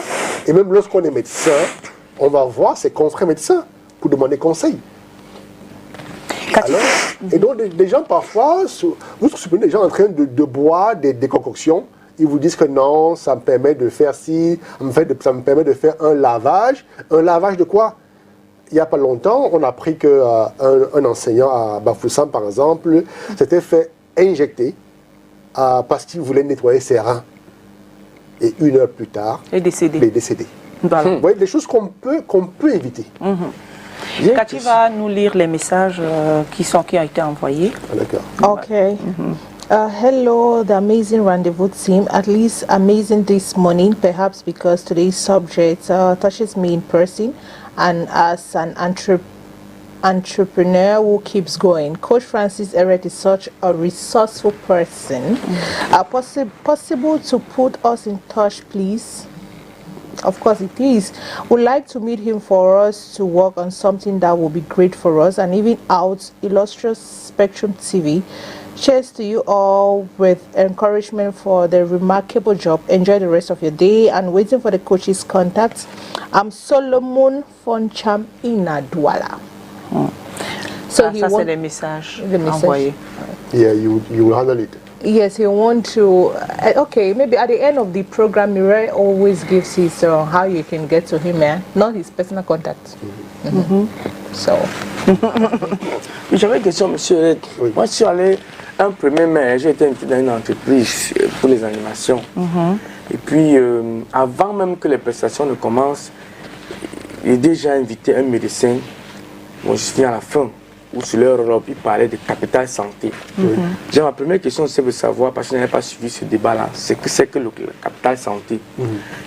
Et même lorsqu'on est médecin, on va voir ses confrères médecins pour demander conseil. Alors, et donc, les gens parfois, vous supprenez des gens en train de boire des concoctions. Ils vous disent que non, ça me permet de faire ci, ça me permet de faire un lavage. Un lavage de quoi? Il n'y a pas longtemps, on a appris qu'un enseignant à Bafoussam, par exemple, s'était fait injecter parce qu'il voulait nettoyer ses reins. Et 1 heure plus tard, il est décédé. Voilà. Vous voyez, des choses qu'on peut éviter. Cathy va nous lire les messages qui ont été envoyés. D'accord. Okay. Hello, the amazing rendezvous team. At least amazing this morning, perhaps because today's subject touches me in person and as an entrepreneur who keeps going. Coach Francis Eret is such a resourceful person. Possible to put us in touch, please? Of course it is. We'd like to meet him for us to work on something that will be great for us and even out illustrious Spectrum TV. Cheers to you all with encouragement for the remarkable job. Enjoy the rest of your day and waiting for the coach's contact. I'm Solomon Foncham Inadwala. So ça c'est les messages envoyés. Yeah, you will handle it. Yes, he wants to. Okay, maybe at the end of the program, Mirai always gives his how you can get to him, not his personal contact. So. J'avais une question, monsieur. Oui. Moi, je suis allé un 1er mai, j'ai été invité dans une entreprise pour les animations. Et puis, avant même que les prestations ne commencent, j'ai déjà invité un médecin. Bon, je suis à la fin, où sur leur Europe, il parlait de capital santé. J'ai ma première question, c'est de savoir, parce que je n'avais pas suivi ce débat-là, c'est que le capital santé.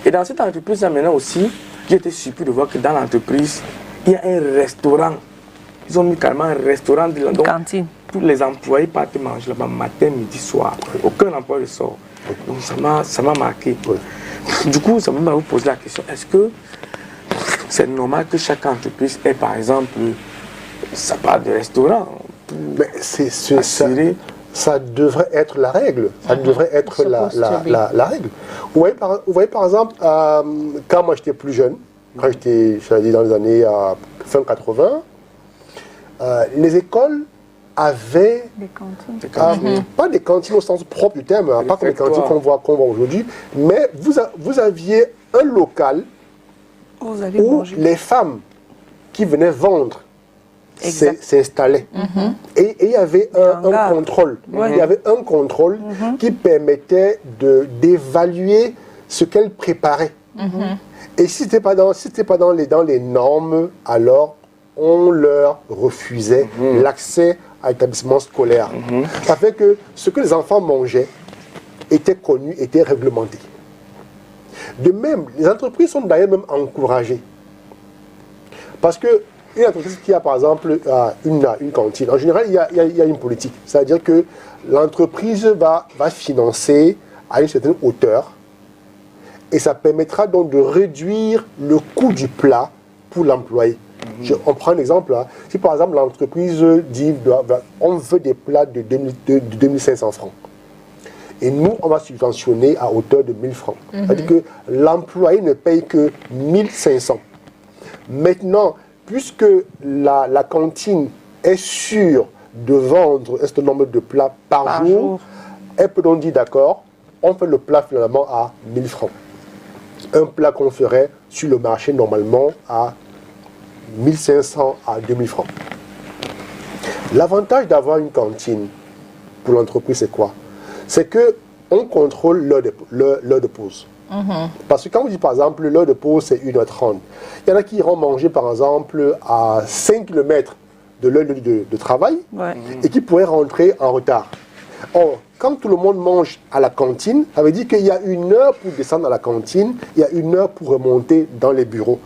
Et dans cette entreprise-là, maintenant aussi, j'ai été surpris de voir que dans l'entreprise, il y a un restaurant. Ils ont mis carrément un restaurant de la cantine. Tous les employés partent manger là-bas matin, midi, soir. Aucun employé ne sort. Donc ça m'a marqué. Du coup, ça m'a vous poser la question, est-ce que c'est normal que chaque entreprise ait par exemple sa part de restaurant? Mais ça devrait être la règle. Ça devrait être la règle. Vous voyez par exemple, quand moi j'étais plus jeune, quand j'étais dans les années fin 80, les écoles avaient des cantines. pas des cantines au sens propre du terme, pas comme les cantines qu'on voit aujourd'hui, mais vous aviez un local où les femmes qui venaient vendre s'installaient. Et il y avait un contrôle. Il y avait un contrôle qui permettait d'évaluer ce qu'elles préparaient. Et si ce n'était pas dans les normes, alors on leur refusait l'accès à l'établissement scolaire. Ça fait que ce que les enfants mangeaient était connu, était réglementé. De même, les entreprises sont d'ailleurs même encouragées. Parce que une entreprise qui a par exemple une cantine, en général il y a une politique. C'est-à-dire que l'entreprise va financer à une certaine hauteur et ça permettra donc de réduire le coût du plat pour l'employé. On prend un exemple. Si par exemple l'entreprise dit on veut des plats de 2500 francs. Et nous, on va subventionner à hauteur de 1000 francs. C'est-à-dire que l'employé ne paye que 1500. Maintenant, puisque la cantine est sûre de vendre un certain nombre de plats par jour, elle peut donc dire d'accord, on fait le plat finalement à 1000 francs. Un plat qu'on ferait sur le marché normalement à 1500 à 2000 francs. L'avantage d'avoir une cantine pour l'entreprise, c'est quoi? C'est qu'on contrôle l'heure de pause. Parce que quand vous dites par exemple l'heure de pause c'est 1h30, il y en a qui iront manger par exemple à 5 km de l'heure de travail et qui pourraient rentrer en retard. Or, quand tout le monde mange à la cantine, ça veut dire qu'il y a 1 heure pour descendre à la cantine, il y a 1 heure pour remonter dans les bureaux.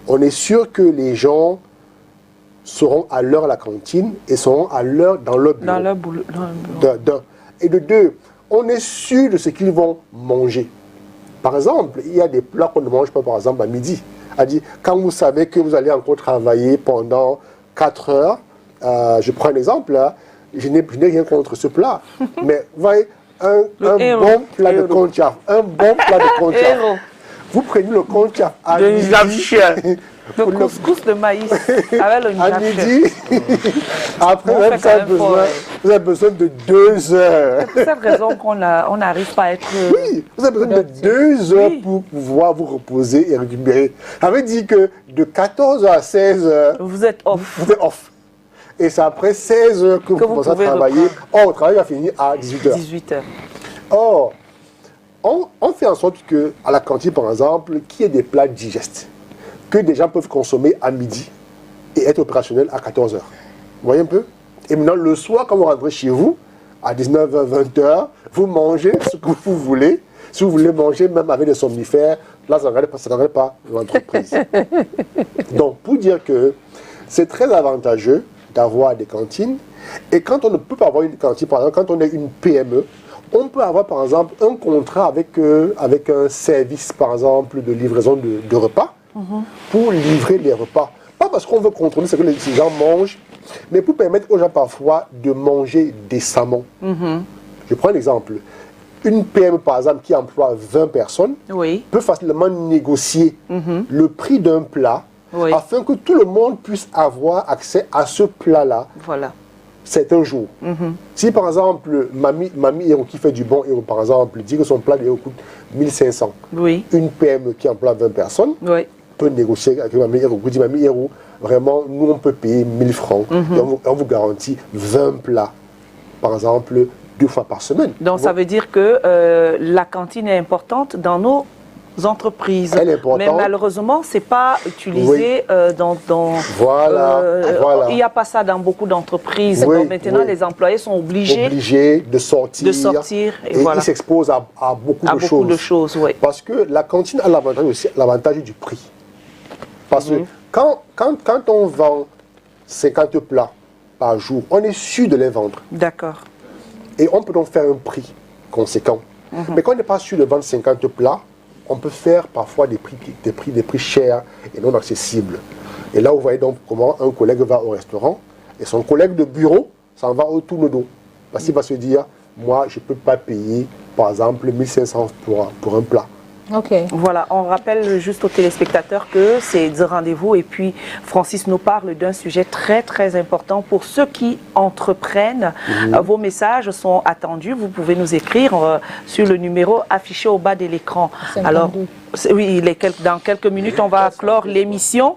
On est sûr que les gens seront à l'heure à la cantine et seront à l'heure dans leur bureau. Dans leur boulot. Et de deux, on est sûr de ce qu'ils vont manger. Par exemple, il y a des plats qu'on ne mange pas, par exemple, à midi. C'est-à-dire, quand vous savez que vous allez encore travailler pendant 4 heures, je prends un exemple, là, je n'ai rien contre ce plat. Mais vous voyez, un bon plat de conchaf, vous prenez le conchaf à midi, le couscous de maïs avec le à midi, après vous avez besoin de 2 heures. C'est pour cette raison qu'on n'arrive pas à être... Oui, vous avez besoin de 2 heures pour pouvoir vous reposer et récupérer. Ça veut dire que de 14h à 16h, vous êtes off. Vous êtes off. Et c'est après 16 heures que vous commencez à travailler. Or, le travail va finir à 18h. 18h. Or, on fait en sorte qu'à la cantine, par exemple, qu'il y ait des plats digestes que des gens peuvent consommer à midi et être opérationnels à 14h. Vous voyez un peu? Et maintenant, le soir, quand vous rentrez chez vous, à 19h, 20h, vous mangez ce que vous voulez. Si vous voulez manger même avec des somnifères, là, ça ne regarde pas l'entreprise. Donc, pour dire que c'est très avantageux d'avoir des cantines. Et quand on ne peut pas avoir une cantine, par exemple, quand on est une PME, on peut avoir, par exemple, un contrat avec un service, par exemple, de livraison de repas, pour livrer les repas. Pas parce qu'on veut contrôler ce que les gens mangent, mais pour permettre aux gens parfois de manger décemment. Je prends un exemple. Une PME, par exemple, qui emploie 20 personnes, peut facilement négocier le prix d'un plat afin que tout le monde puisse avoir accès à ce plat-là. Voilà. Certains jours. Si par exemple, Mamie Héro qui fait du bon Héro, par exemple, dit que son plat de Héro coûte 1500, une PME qui emploie 20 personnes peut négocier avec Mamie Héro. Vous dites, Mamie Héro, vraiment, nous on peut payer 1000 francs et on vous garantit 20 plats, par exemple, 2 fois par semaine. Donc ça veut dire que la cantine est importante dans nos entreprises. Elle est importante. Mais malheureusement, ce n'est pas utilisé dans... Voilà. Il n'y a pas ça dans beaucoup d'entreprises. Donc maintenant, les employés sont obligés de sortir. Et voilà. Ils s'exposent à beaucoup de choses. Parce que la cantine a l'avantage aussi, l'avantage du prix. Parce que quand on vend 50 plats par jour, on est sûr de les vendre. D'accord. Et on peut donc faire un prix conséquent. Mais quand on n'est pas sûr de vendre 50 plats, on peut faire parfois des prix chers et non accessibles. Et là, vous voyez donc comment un collègue va au restaurant et son collègue de bureau s'en va au tourne dos. Parce qu'il va se dire, moi, je ne peux pas payer, par exemple, 1500 pour un plat. Ok. Voilà, on rappelle juste aux téléspectateurs que c'est 10 rendez-vous et puis Francis nous parle d'un sujet très très important pour ceux qui entreprennent. Vos messages sont attendus, vous pouvez nous écrire sur le numéro affiché au bas de l'écran. Alors, oui, dans quelques minutes, on va clore l'émission.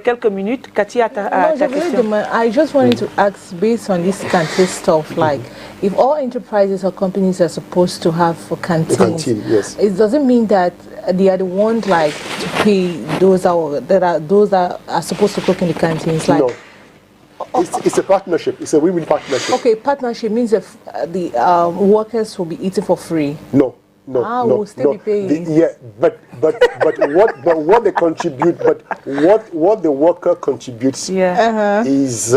Quelques minutes, Cathy, à ta question. I just wanted to ask, based on this canteen stuff, like, if all enterprises or companies are supposed to have canteens, it doesn't mean that they are the ones like to pay those that are supposed to cook in the canteens. Like, no. It's a partnership. It's a win-win partnership. Okay, partnership means if the workers will be eating for free. No. We'll still be paying. But what they contribute, what the worker contributes is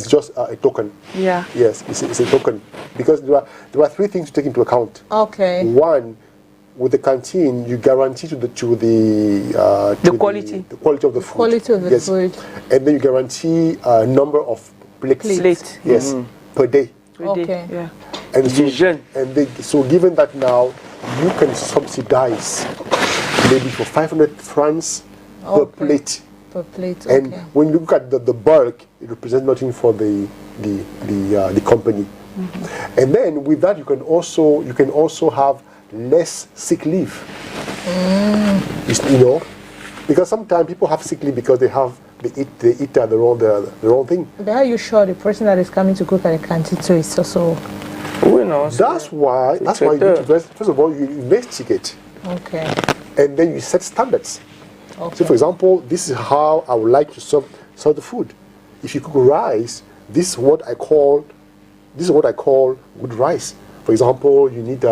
just a token. Yeah. Yes, it's a token because there are 3 things to take into account. Okay. One, with the canteen, you guarantee the quality of the food. Quality of the food. And then you guarantee a number of plates. Yes, per day. Okay. Yeah. And so given that now, you can subsidize maybe for 500 francs per plate. Per plate, and when you look at the bulk, it represents nothing for the company. And then with that, you can also have less sick leave. You know, because sometimes people have sick leave because they eat the wrong thing. But are you sure the person that is coming to cook at the canteen too is also? That's why you need to first of all you investigate. Okay. And then you set standards. Okay. So for example, this is how I would like to serve the food. If you cook rice, this is what I call good rice. For example, you need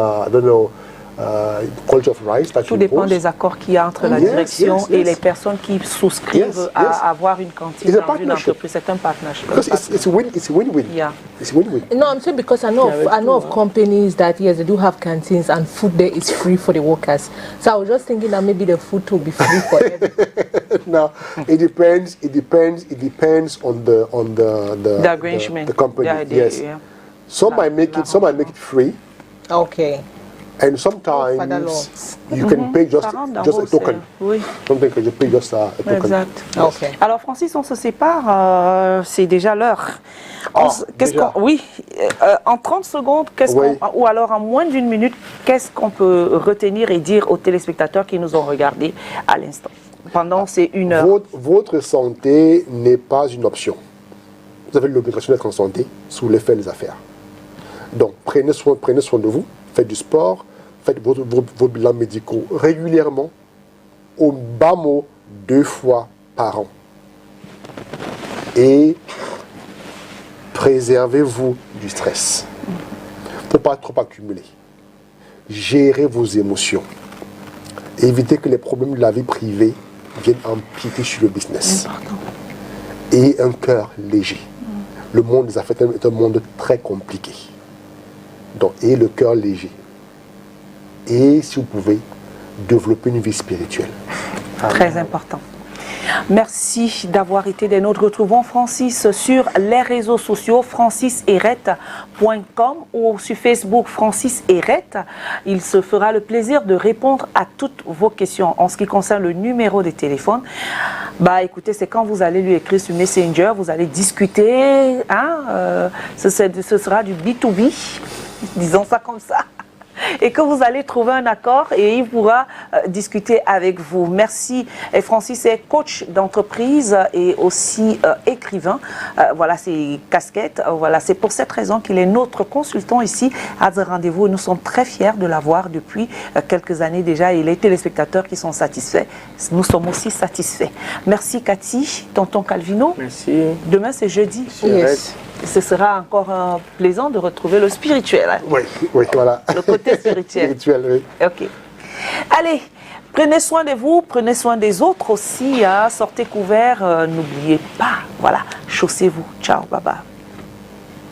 quality of rice that Tout you dépend impose. des accords qu'il y a entre la Yes, direction yes, et yes. les personnes qui souscrivent Yes, yes. à avoir une cantine It's a dans une partnership. entreprise. C'est un partnership. Because it's win-win. Yeah. It's win-win. No, I'm saying because I know of companies that yes, they do have canteens and food there is free for the workers. So I was just thinking that maybe the food will be free for everyone. Now, it depends on the arrangement. the company. Yeah, Yes. yeah. Some might make it free, Okay. and Father sometimes you can pay just Ça rentre dans a vos token. Oui. Something you pay just a token. Exact. Okay. Alors Francis, on se sépare, c'est déjà l'heure. Déjà. Oui, en 30 secondes, Oui. ou alors en moins d'une minute, qu'est-ce qu'on peut retenir et dire aux téléspectateurs qui nous ont regardés à l'instant? Pendant ces 1 heure. Votre santé n'est pas une option. Vous avez l'obligation d'être en santé sous l'effet des affaires. Donc prenez soin de vous, faites du sport, faites vos bilans médicaux régulièrement, au bas mot 2 fois par an. Et préservez-vous du stress. Il ne faut pas trop accumuler. Gérez vos émotions. Évitez que les problèmes de la vie privée viennent empiéter sur le business. Et un cœur léger. Le monde des affaires est un monde très compliqué. Donc, ayez le cœur léger. Et si vous pouvez, développer une vie spirituelle. Très important. Merci d'avoir été des nôtres. Retrouvons Francis sur les réseaux sociaux, francisherette.com ou sur Facebook Francis Herette. Il se fera le plaisir de répondre à toutes vos questions. En ce qui concerne le numéro de téléphone, bah écoutez, c'est quand vous allez lui écrire sur Messenger, vous allez discuter. Hein, ce sera du B2B, disons ça comme ça. Et que vous allez trouver un accord et il pourra discuter avec vous. Merci. Et Francis est coach d'entreprise et aussi écrivain. Voilà ses casquettes. Voilà, c'est pour cette raison qu'il est notre consultant ici à The Rendez-vous. Nous sommes très fiers de l'avoir depuis quelques années déjà et les téléspectateurs qui sont satisfaits, nous sommes aussi satisfaits. Merci Cathy, tonton Calvino. Merci. Demain c'est jeudi. Yes. Ce sera encore plaisant de retrouver le spirituel. Hein. Oui, voilà. Le côté spirituel. Spirituel, oui. Ok. Allez, prenez soin de vous, prenez soin des autres aussi. Hein. Sortez couverts, n'oubliez pas. Voilà, chaussez-vous. Ciao, bye bye.